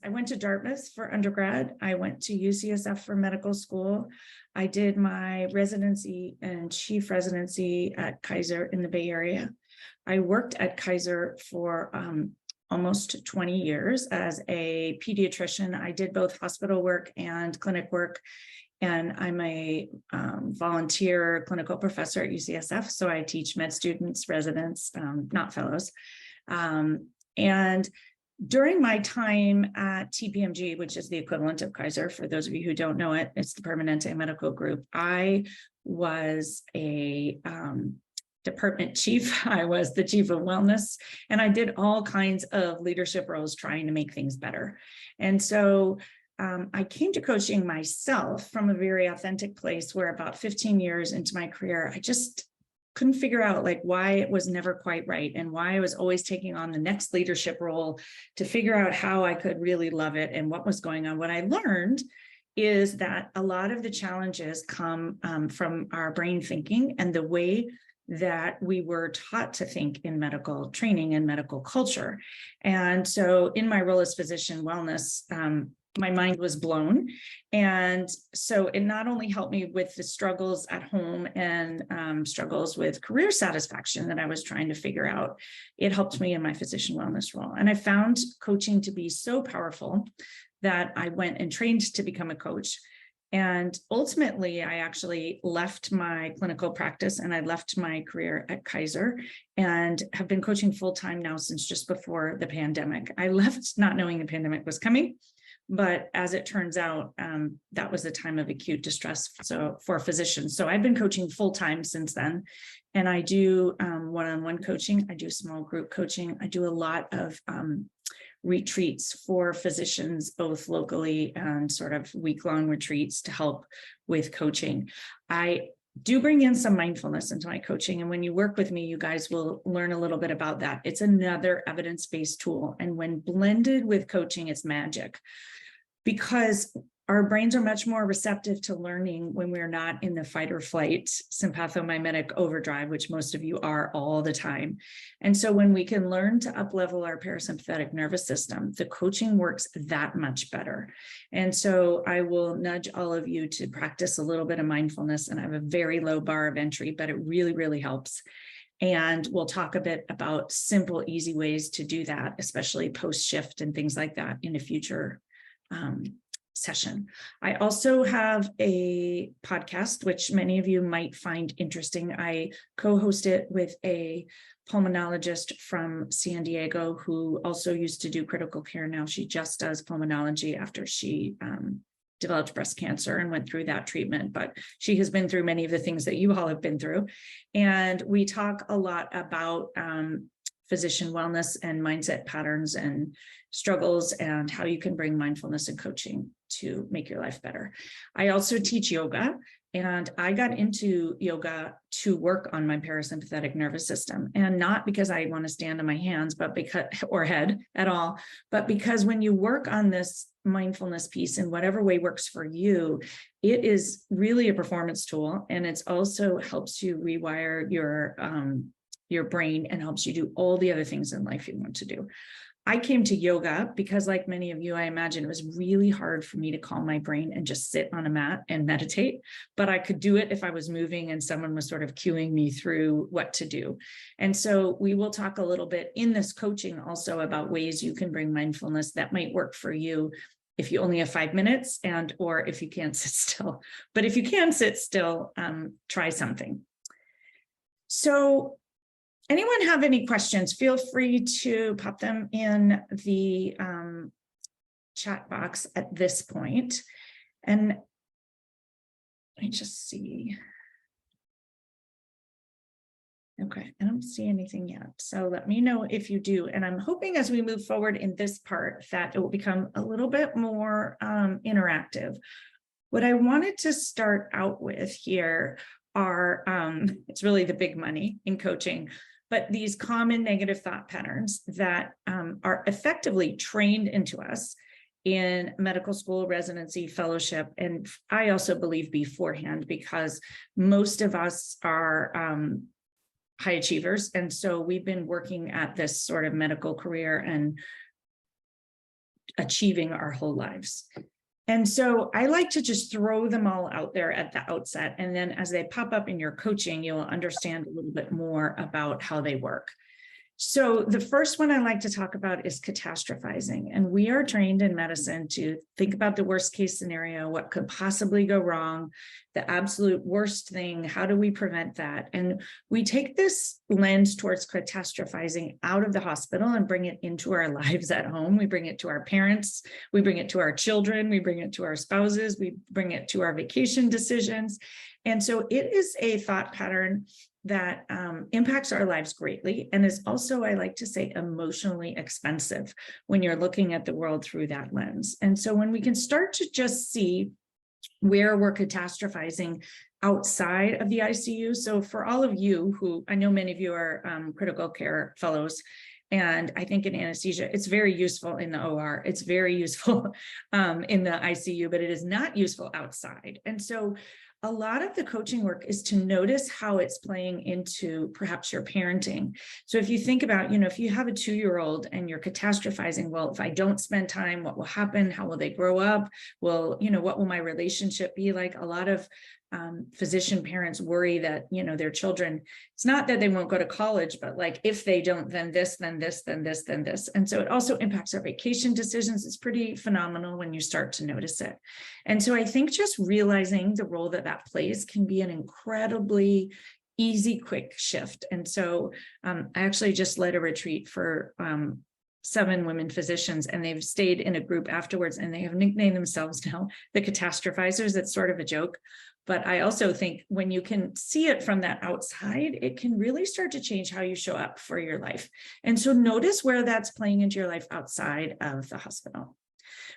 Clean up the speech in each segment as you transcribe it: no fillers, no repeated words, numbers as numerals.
I went to Dartmouth for undergrad. I went to UCSF for medical school. I did my residency and chief residency at Kaiser in the Bay Area. I worked at Kaiser for almost 20 years as a pediatrician. I did both hospital work and clinic work, and I'm a volunteer clinical professor at UCSF. So I teach med students, residents, not fellows. And during my time at TPMG, which is the equivalent of Kaiser, for those of you who don't know it, it's the Permanente Medical Group. I was a department chief. I was the chief of wellness, and I did all kinds of leadership roles trying to make things better. And so I came to coaching myself from a very authentic place where about 15 years into my career, I just couldn't figure out like why it was never quite right and why I was always taking on the next leadership role to figure out how I could really love it and what was going on. What I learned is that a lot of the challenges come from our brain thinking and the way that we were taught to think in medical training and medical culture. And so in my role as physician wellness, my mind was blown. And so it not only helped me with the struggles at home and struggles with career satisfaction that I was trying to figure out, it helped me in my physician wellness role. And I found coaching to be so powerful that I went and trained to become a coach. And ultimately, I actually left my clinical practice and I left my career at Kaiser and have been coaching full-time now since just before the pandemic. I left not knowing the pandemic was coming. But as it turns out, that was a time of acute distress for physicians. So I've been coaching full time since then. And I do one-on-one coaching. I do small group coaching. I do a lot of retreats for physicians, both locally and sort of week-long retreats to help with coaching. I do bring in some mindfulness into my coaching. And when you work with me, you guys will learn a little bit about that. It's another evidence-based tool. And when blended with coaching, it's magic, because our brains are much more receptive to learning when we're not in the fight or flight sympathomimetic overdrive, which most of you are all the time. And so when we can learn to up-level our parasympathetic nervous system, the coaching works that much better. And so I will nudge all of you to practice a little bit of mindfulness, and I have a very low bar of entry, but it really, really helps. And we'll talk a bit about simple, easy ways to do that, especially post-shift and things like that in a future session. I also have a podcast, which many of you might find interesting. I co-host it with a pulmonologist from San Diego who also used to do critical care. Now she just does pulmonology after she developed breast cancer and went through that treatment, but she has been through many of the things that you all have been through. And we talk a lot about physician wellness and mindset patterns and struggles and how you can bring mindfulness and coaching to make your life better. I also teach yoga, and I got into yoga to work on my parasympathetic nervous system, and not because I want to stand on my hands, but because, or head at all, but because when you work on this mindfulness piece in whatever way works for you, it is really a performance tool, and it's also helps you rewire your brain and helps you do all the other things in life you want to do. I came to yoga because, like many of you, I imagine it was really hard for me to calm my brain and just sit on a mat and meditate, but I could do it if I was moving and someone was sort of cueing me through what to do. And so we will talk a little bit in this coaching also about ways you can bring mindfulness that might work for you if you only have 5 minutes and or if you can't sit still. But if you can sit still, try something. So anyone have any questions? Feel free to pop them in the chat box at this point. And let me just see. Okay, I don't see anything yet. So let me know if you do. And I'm hoping as we move forward in this part that it will become a little bit more interactive. What I wanted to start out with here are, it's really the big money in coaching, but these common negative thought patterns that are effectively trained into us in medical school, residency, fellowship, and I also believe beforehand, because most of us are high achievers. And so we've been working at this sort of medical career and achieving our whole lives. And so I like to just throw them all out there at the outset. And then as they pop up in your coaching, you'll understand a little bit more about how they work. So the first one I like to talk about is catastrophizing. And we are trained in medicine to think about the worst case scenario, what could possibly go wrong, the absolute worst thing, how do we prevent that? And we take this lens towards catastrophizing out of the hospital and bring it into our lives at home. We bring it to our parents, we bring it to our children, we bring it to our spouses, we bring it to our vacation decisions. And so it is a thought pattern that impacts our lives greatly and is also, I like to say, emotionally expensive when you're looking at the world through that lens. And so when we can start to just see where we're catastrophizing outside of the ICU. So for all of you who, I know many of you are critical care fellows, and I think in anesthesia, it's very useful in the OR. It's very useful in the ICU, but it is not useful outside. And so a lot of the coaching work is to notice how it's playing into perhaps your parenting. So if you think about, if you have a 2-year-old and you're catastrophizing, well, if I don't spend time, what will happen? How will they grow up? Well, what will my relationship be like? A lot of physician parents worry that, their children, it's not that they won't go to college, but like, if they don't, then this, then this, then this, then this. And so it also impacts our vacation decisions. It's pretty phenomenal when you start to notice it. And so I think just realizing the role that that plays can be an incredibly easy, quick shift. And so I actually just led a retreat for 7 women physicians, and they've stayed in a group afterwards, and they have nicknamed themselves now the catastrophizers. It's sort of a joke. But I also think when you can see it from that outside, it can really start to change how you show up for your life. And so notice where that's playing into your life outside of the hospital.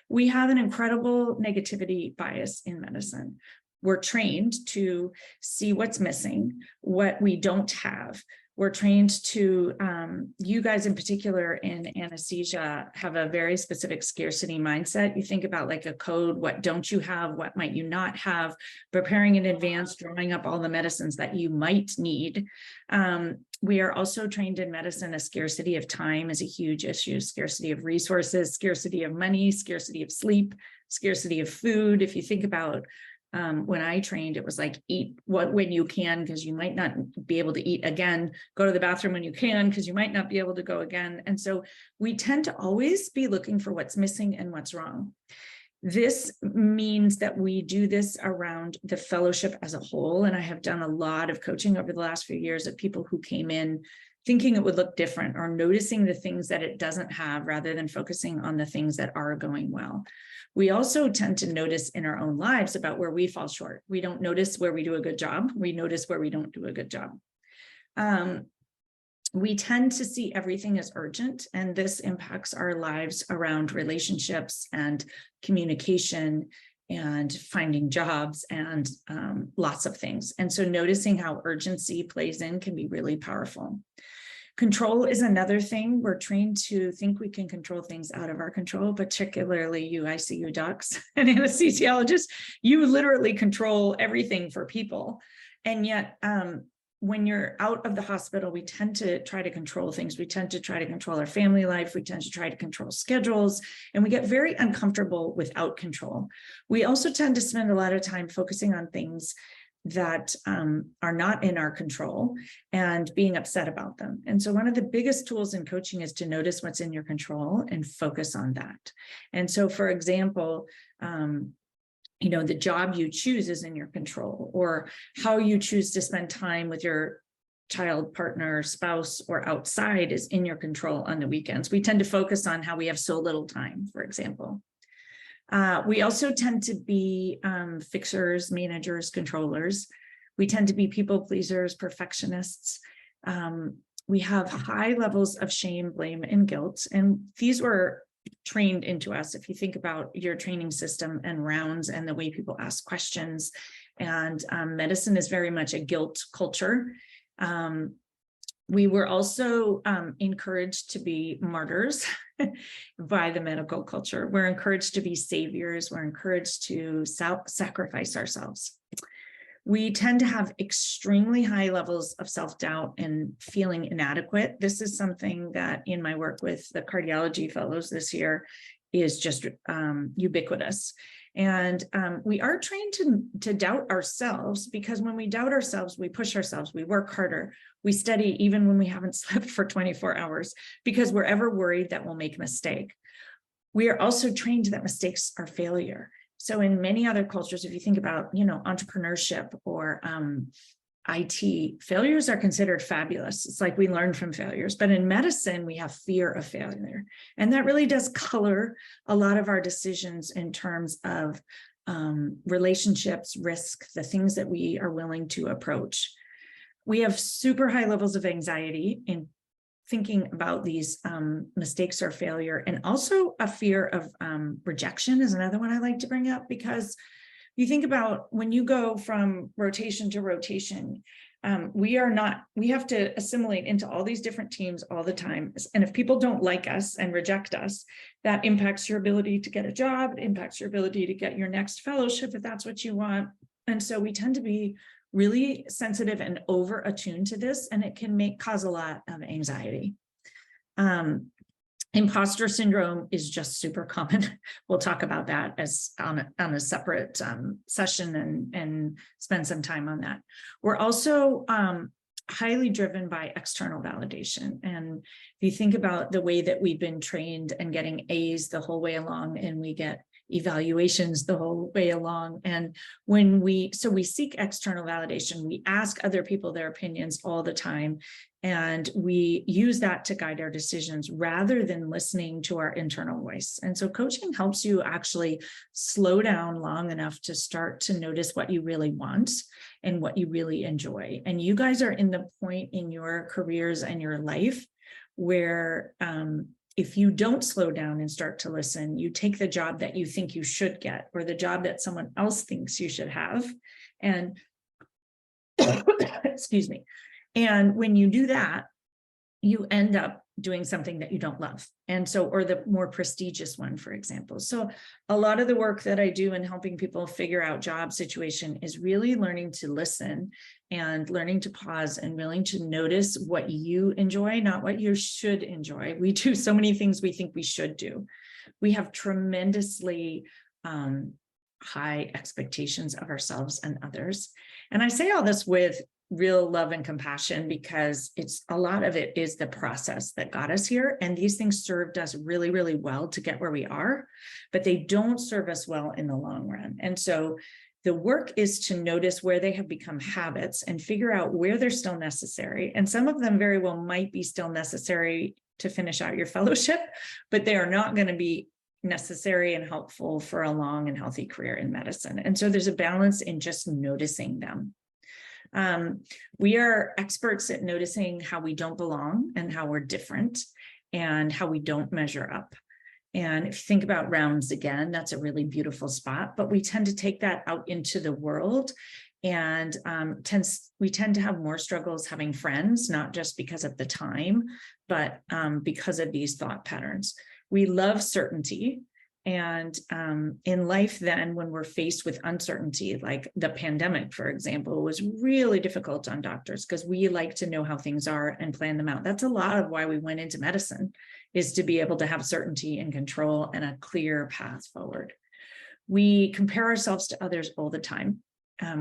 We have an incredible negativity bias in medicine. We're trained to see what's missing, what we don't have. We're trained to, you guys in particular in anesthesia have a very specific scarcity mindset. You think about like a code, what don't you have? What might you not have? Preparing in advance, drawing up all the medicines that you might need. We are also trained in medicine, a scarcity of time is a huge issue, scarcity of resources, scarcity of money, scarcity of sleep, scarcity of food. If you think about when I trained, it was like eat when you can, because you might not be able to eat again, go to the bathroom when you can, because you might not be able to go again. And so we tend to always be looking for what's missing and what's wrong. This means that we do this around the fellowship as a whole. And I have done a lot of coaching over the last few years of people who came in thinking it would look different or noticing the things that it doesn't have rather than focusing on the things that are going well. We also tend to notice in our own lives about where we fall short. We don't notice where we do a good job. We notice where we don't do a good job. We tend to see everything as urgent, and this impacts our lives around relationships and communication and finding jobs and lots of things. And so noticing how urgency plays in can be really powerful. Control is another thing. We're trained to think we can control things out of our control, particularly you ICU docs and anesthesiologists. You literally control everything for people. And yet, when you're out of the hospital, we tend to try to control things. We tend to try to control our family life. We tend to try to control schedules, and we get very uncomfortable without control. We also tend to spend a lot of time focusing on things that are not in our control and being upset about them. And so one of the biggest tools in coaching is to notice what's in your control and focus on that. And so, for example, the job you choose is in your control, or how you choose to spend time with your child, partner, spouse, or outside is in your control on the weekends. We tend to focus on how we have so little time, for example. We also tend to be fixers, managers, controllers. We tend to be people pleasers, perfectionists. We have high levels of shame, blame, and guilt. And these were trained into us. If you think about your training system and rounds and the way people ask questions, and medicine is very much a guilt culture. We were also encouraged to be martyrs by the medical culture. We're encouraged to be saviors. We're encouraged to sacrifice ourselves. We tend to have extremely high levels of self-doubt and feeling inadequate. This is something that in my work with the cardiology fellows this year is just ubiquitous. And we are trained to doubt ourselves, because when we doubt ourselves, we push ourselves, we work harder, we study even when we haven't slept for 24 hours, because we're ever worried that we'll make a mistake. We are also trained that mistakes are failure. So in many other cultures, if you think about, entrepreneurship or IT, failures are considered fabulous. It's like we learn from failures. But in medicine, we have fear of failure. And that really does color a lot of our decisions in terms of relationships, risk, the things that we are willing to approach. We have super high levels of anxiety in thinking about these mistakes or failure, and also a fear of rejection is another one I like to bring up, because you think about when you go from rotation to rotation, we have to assimilate into all these different teams all the time. And if people don't like us and reject us, that impacts your ability to get a job, it impacts your ability to get your next fellowship if that's what you want. And so we tend to be really sensitive and over attuned to this, and it can cause a lot of anxiety. Imposter syndrome is just super common. We'll talk about that as on a separate session and spend some time on that. We're also highly driven by external validation. And if you think about the way that we've been trained and getting A's the whole way along, and we get evaluations the whole way along. And we seek external validation, we ask other people their opinions all the time, and we use that to guide our decisions rather than listening to our internal voice. And so coaching helps you actually slow down long enough to start to notice what you really want and what you really enjoy. And you guys are in the point in your careers and your life where if you don't slow down and start to listen, you take the job that you think you should get, or the job that someone else thinks you should have. And excuse me. And when you do that, you end up doing something that you don't love. And so, or the more prestigious one, for example. So a lot of the work that I do in helping people figure out job situation is really learning to listen and learning to pause and willing to notice what you enjoy, not what you should enjoy. We do so many things we think we should do. We have tremendously high expectations of ourselves and others. And I say all this with real love and compassion, because a lot of it is the process that got us here. And these things served us really, really well to get where we are, but they don't serve us well in the long run. And so the work is to notice where they have become habits and figure out where they're still necessary. And some of them very well might be still necessary to finish out your fellowship, but they are not going to be necessary and helpful for a long and healthy career in medicine. And so there's a balance in just noticing them. We are experts at noticing how we don't belong and how we're different and how we don't measure up. And if you think about rounds again, that's a really beautiful spot, but we tend to take that out into the world, and we tend to have more struggles having friends, not just because of the time, but because of these thought patterns. We love certainty. And in life, then, when we're faced with uncertainty, like the pandemic, for example, was really difficult on doctors because we like to know how things are and plan them out. That's a lot of why we went into medicine, is to be able to have certainty and control and a clear path forward. We compare ourselves to others all the time.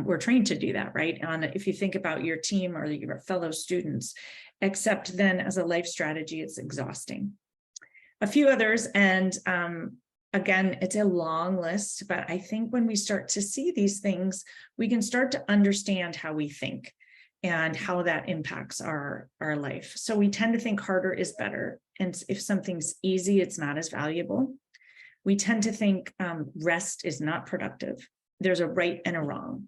We're trained to do that, right? If you think about your team or your fellow students, except then as a life strategy, it's exhausting. A few others, and again, it's a long list, but I think when we start to see these things, we can start to understand how we think and how that impacts our life. So we tend to think harder is better. And if something's easy, it's not as valuable. We tend to think rest is not productive. There's a right and a wrong.